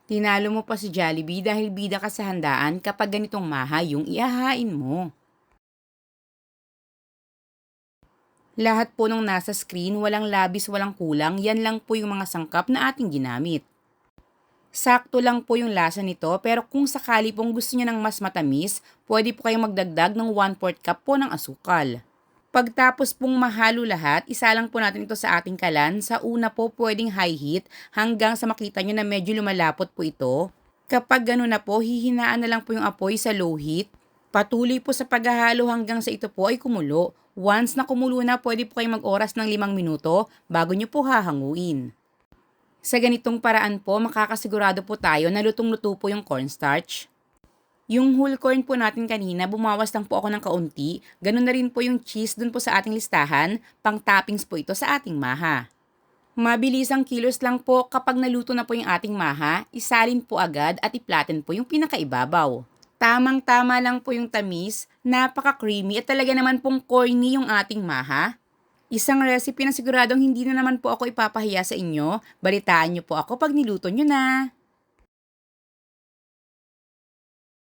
Tinalo mo pa si Jollibee dahil bida ka sa handaan kapag ganitong maha yung ihahain mo. Lahat po nung nasa screen, walang labis, walang kulang, yan lang po yung mga sangkap na ating ginamit. Sakto lang po yung lasa nito, pero kung sakali pong gusto niyo ng mas matamis, pwede po kayong magdagdag ng 1/4 cup po ng asukal. Pagtapos pong mahalo lahat, isa lang po natin ito sa ating kalan. Sa una po pwedeng high heat hanggang sa makita nyo na medyo lumalapot po ito. Kapag gano'n na po, hihinaan na lang po yung apoy sa low heat. Patuloy po sa paghahalo hanggang sa ito po ay kumulo. Once na kumulo na, pwede po kayong mag-oras ng 5 minuto bago nyo po hahanguin. Sa ganitong paraan po, makakasigurado po tayo na lutong-luto po yung cornstarch. Yung whole corn po natin kanina, bumawas lang po ako ng kaunti. Ganun na rin po yung cheese dun po sa ating listahan, pang toppings po ito sa ating maha. Mabilisang kilos lang po kapag naluto na po yung ating maha, isalin po agad at iplaten po yung pinakaibabaw. Tamang-tama lang po yung tamis, napaka-creamy at talaga naman pong corny yung ating maha. Isang recipe na siguradong hindi na naman po ako ipapahiya sa inyo. Balitaan niyo po ako pag niluto niyo na.